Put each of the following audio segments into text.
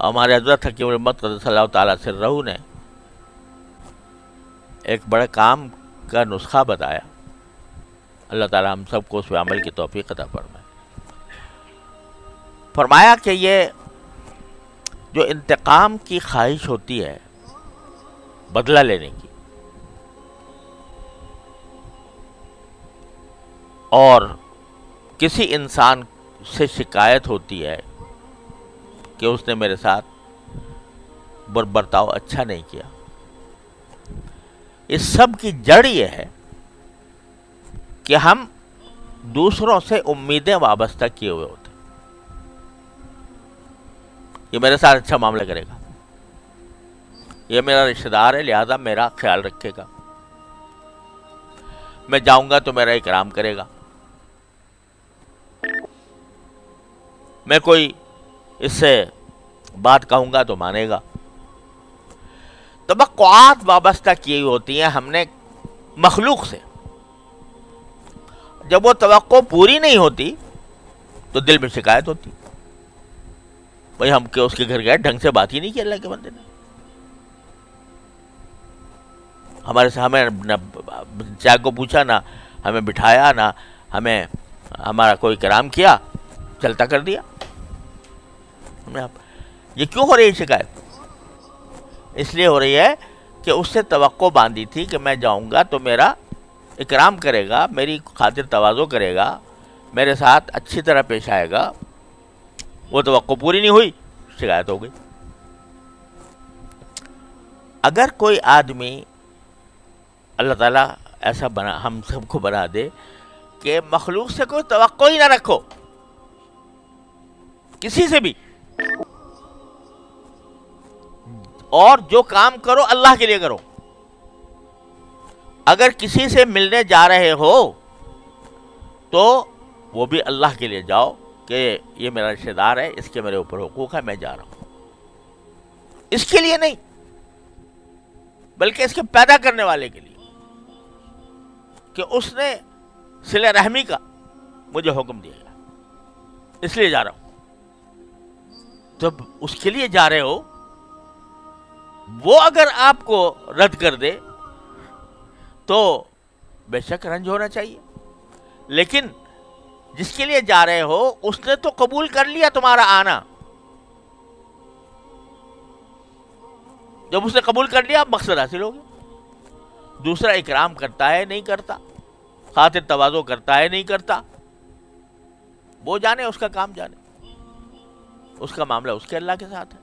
ہمارے حضرت حکیم الامت قدس اللہ تعالیٰ سرہ نے ایک بڑے کام کا نسخہ بتایا. اللہ تعالیٰ ہم سب کو اس پہ عمل کی توفیق عطا فرمائے. فرمایا کہ یہ جو انتقام کی خواہش ہوتی ہے بدلہ لینے کی، اور کسی انسان سے شکایت ہوتی ہے کہ اس نے میرے ساتھ برتاؤ اچھا نہیں کیا، اس سب کی جڑ یہ ہے کہ ہم دوسروں سے امیدیں وابستہ کیے ہوئے ہوتے. یہ میرے ساتھ اچھا معاملہ کرے گا، یہ میرا رشتہ دار ہے لہذا میرا خیال رکھے گا، میں جاؤں گا تو میرا اکرام کرے گا، میں کوئی اس سے بات کہوں گا تو مانے گا. توقعات وابستہ کی ہوتی ہیں ہم نے مخلوق سے. جب وہ توقع پوری نہیں ہوتی تو دل میں شکایت ہوتی، بھئی ہم کہ اس کے گھر گئے ڈھنگ سے بات ہی نہیں کی اللہ کے بندے نے، ہمارے سے ہمیں نہ چائے کو پوچھا، نہ ہمیں بٹھایا، نہ ہمیں ہمارا کوئی کرام کیا، چلتا کر دیا. یہ کیوں ہو رہی ہے شکایت؟ اس لیے ہو رہی ہے کہ اس سے توقع باندھی تھی کہ میں جاؤں گا تو میرا اکرام کرے گا، میری خاطر تواضع کرے گا، میرے ساتھ اچھی طرح پیش آئے گا. وہ توقع پوری نہیں ہوئی، شکایت ہو گئی. اگر کوئی آدمی اللہ تعالیٰ ایسا بنا ہم سب کو بنا دے کہ مخلوق سے کوئی توقع ہی نہ رکھو، کسی سے بھی، اور جو کام کرو اللہ کے لیے کرو. اگر کسی سے ملنے جا رہے ہو تو وہ بھی اللہ کے لیے جاؤ کہ یہ میرا رشتہ دار ہے، اس کے میرے اوپر حقوق ہے، میں جا رہا ہوں. اس کے لیے نہیں بلکہ اس کے پیدا کرنے والے کے لیے، کہ اس نے صلہ رحمی کا مجھے حکم دیا ہے، اس لیے جا رہا ہوں. جب اس کے لیے جا رہے ہو وہ اگر آپ کو رد کر دے تو بے شک رنج ہونا چاہیے. لیکن جس کے لیے جا رہے ہو اس نے تو قبول کر لیا تمہارا آنا. جب اس نے قبول کر لیا مقصد حاصل ہو گیا. دوسرا اکرام کرتا ہے نہیں کرتا، خاطر تواضع کرتا ہے نہیں کرتا، وہ جانے، اس کا کام جانے، اس کا معاملہ اس کے اللہ کے ساتھ ہے.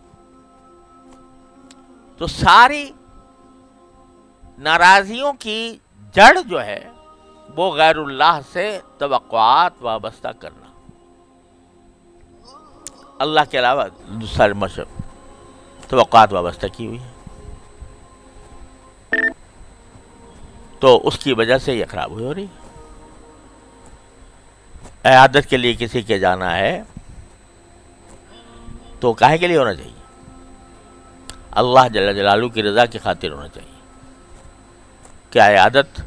تو ساری ناراضیوں کی جڑ جو ہے وہ غیر اللہ سے توقعات وابستہ کرنا. اللہ کے علاوہ دوسرے مشرق توقعات وابستہ کی ہوئی ہیں، تو اس کی وجہ سے یہ خراب ہو رہی ہے. عیادت کے لیے کسی کے جانا ہے تو کاہے کے لیے ہونا چاہیے؟ اللہ جل جلالہ کی رضا کی خاطر ہونا چاہیے. کہ عیادت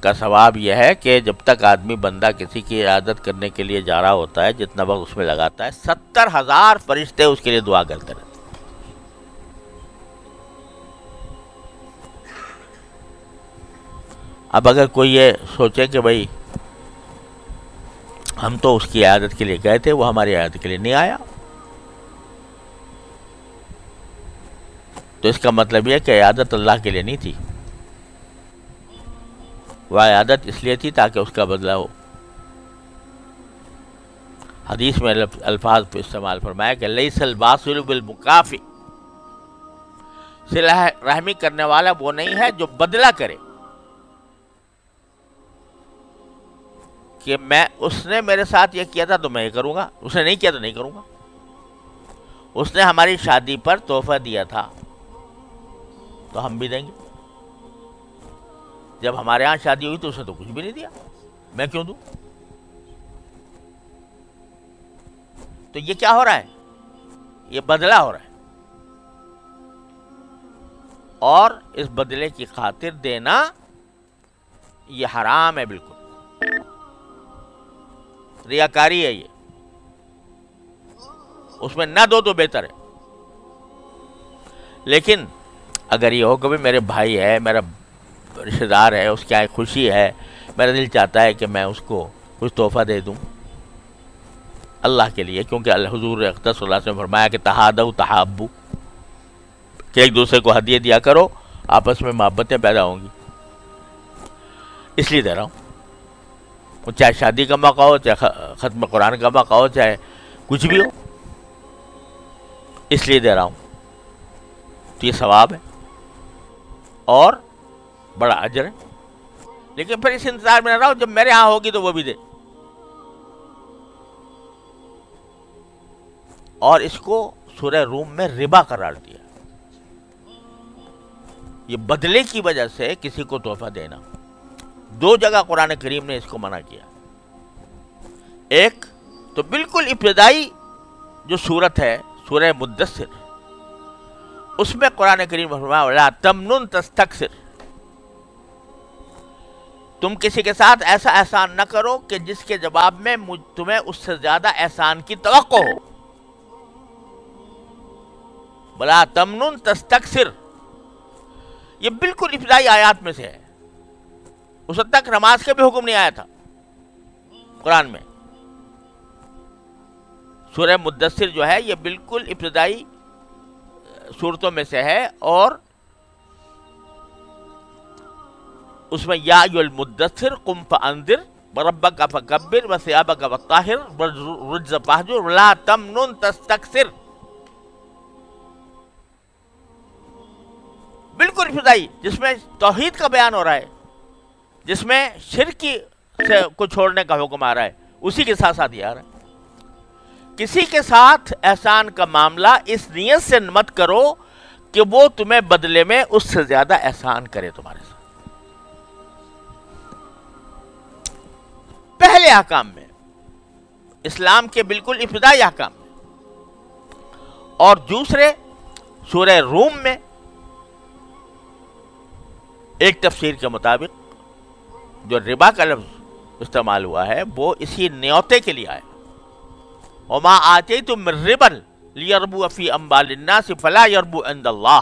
کا ثواب یہ ہے کہ جب تک آدمی بندہ کسی کی عیادت کرنے کے لیے جا رہا ہوتا ہے، جتنا وقت اس میں لگاتا ہے، 70,000 فرشتے اس کے لیے دعا کرتے رہتے ہیں. اب اگر کوئی یہ سوچے کہ بھئی ہم تو اس کی عیادت کے لیے گئے تھے، وہ ہماری عیادت کے لیے نہیں آیا، تو اس کا مطلب یہ کہ عیادت اللہ کے لیے نہیں تھی، وہ عیادت اس لیے تھی تاکہ اس کا بدلہ ہو. حدیث میں الفاظ پہ استعمال فرمایا کہ لیس الواصل بالمکافئ، صلہ رحمی کرنے والا وہ نہیں ہے جو بدلہ کرے، کہ میں اس نے میرے ساتھ یہ کیا تھا تو میں یہ کروں گا، اس نے نہیں کیا تو نہیں کروں گا. اس نے ہماری شادی پر تحفہ دیا تھا تو ہم بھی دیں گے. جب ہمارے ہاں شادی ہوئی تو اس نے تو کچھ بھی نہیں دیا، میں کیوں دوں؟ تو یہ کیا ہو رہا ہے؟ یہ بدلہ ہو رہا ہے، اور اس بدلے کی خاطر دینا یہ حرام ہے، بالکل ریاکاری ہے. یہ اس میں نہ دو تو بہتر ہے. لیکن اگر یہ ہو کہ میرے بھائی ہے، میرا رشتہ دار ہے، اس کی آئی خوشی ہے، میرا دل چاہتا ہے کہ میں اس کو کچھ تحفہ دے دوں اللہ کے لیے، کیونکہ حضور اقدس صلی اللہ علیہ وسلم نے فرمایا کہ تہادوا تحابوا، کہ ایک دوسرے کو ہدیے دیا کرو، آپس میں محبتیں پیدا ہوں گی، اس لیے دے رہا ہوں۔ چاہے شادی کا موقع ہو، چاہے ختم قرآن کا موقع ہو، چاہے کچھ بھی ہو، اس لیے دے رہا ہوں، تو یہ ثواب ہے اور بڑا اجر ہے۔ لیکن پھر اس انتظار میں نہ رہو جب میرے ہاں ہوگی تو وہ بھی دے۔ اور اس کو سورہ روم میں ربا قرار دیا، یہ بدلے کی وجہ سے کسی کو تحفہ دینا۔ دو جگہ قرآن کریم نے اس کو منع کیا۔ ایک تو بالکل ابتدائی جو سورت ہے سورہ مدثر، اس میں قرآن کریم نے فرمایا وَلَا تَمْنُن تَسْتَكْثِرْ، تم کسی کے ساتھ ایسا احسان نہ کرو کہ جس کے جواب میں تمہیں اس سے زیادہ احسان کی توقع ہو۔ وَلَا تَمْنُن تَسْتَكْثِرْ، یہ بالکل ابتدائی آیات میں سے ہے، اس وقت تک نماز کا بھی حکم نہیں آیا تھا قرآن میں۔ سورہ مدثر جو ہے یہ بالکل ابتدائی صورتوں میں سے ہے، اور اس میں یا ایھا المدثر قم فانذر وربک فکبر وثیابک فطہر والرجز فاہجر ولا تمنن تستکثر، بالکل ابتدائی، جس میں توحید کا بیان ہو رہا ہے، جس میں شرک سے کو چھوڑنے کا حکم آ رہا ہے، اسی کے ساتھ ساتھ یہ آ رہا ہے کسی کے ساتھ احسان کا معاملہ اس نیت سے مت کرو کہ وہ تمہیں بدلے میں اس سے زیادہ احسان کرے تمہارے ساتھ۔ پہلے احکام میں، اسلام کے بالکل ابتدائی احکام میں، اور دوسرے سورہ روم میں ایک تفسیر کے مطابق جو ربا کا لفظ استعمال ہوا ہے وہ اسی نیوتے کے لیے آیا۔ وما آتیتم من ربا لیربو فی اموال الناس فلا یربو عند اللہ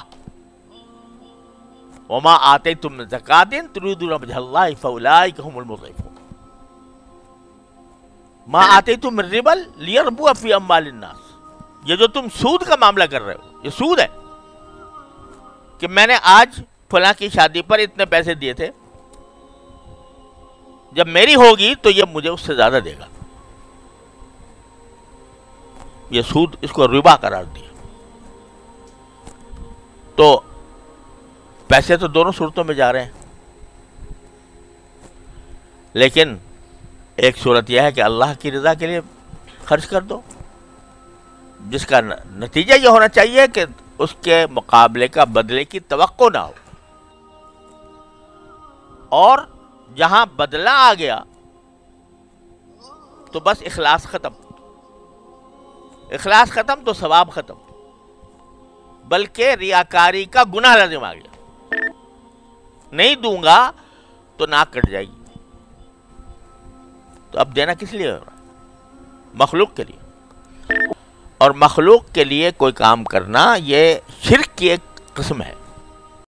وما آتیتم من زکاۃ تریدون وجہ اللہ فاولئک هم المضعفون۔ ما آتیتم من ربا لیربو فی اموال الناس، یہ جو تم سود کا معاملہ کر رہے ہو، یہ سود ہے کہ میں نے آج فلاں کی شادی پر اتنے پیسے دیے تھے، جب میری ہوگی تو یہ مجھے اس سے زیادہ دے گا، یہ سود، اس کو ربا قرار دیا۔ تو پیسے تو دونوں صورتوں میں جا رہے ہیں، لیکن ایک صورت یہ ہے کہ اللہ کی رضا کے لیے خرچ کر دو، جس کا نتیجہ یہ ہونا چاہیے کہ اس کے مقابلے کا بدلے کی توقع نہ ہو، اور جہاں بدلہ آ گیا تو بس اخلاص ختم، اخلاص ختم تو ثواب ختم، بلکہ ریاکاری کا گناہ لازم آ گیا، نہیں دوں گا تو ناک کٹ جائے گی۔ تو اب دینا کس لیے ہو رہا ہے؟ مخلوق کے لیے، اور مخلوق کے لیے کوئی کام کرنا یہ شرک کی ایک قسم ہے۔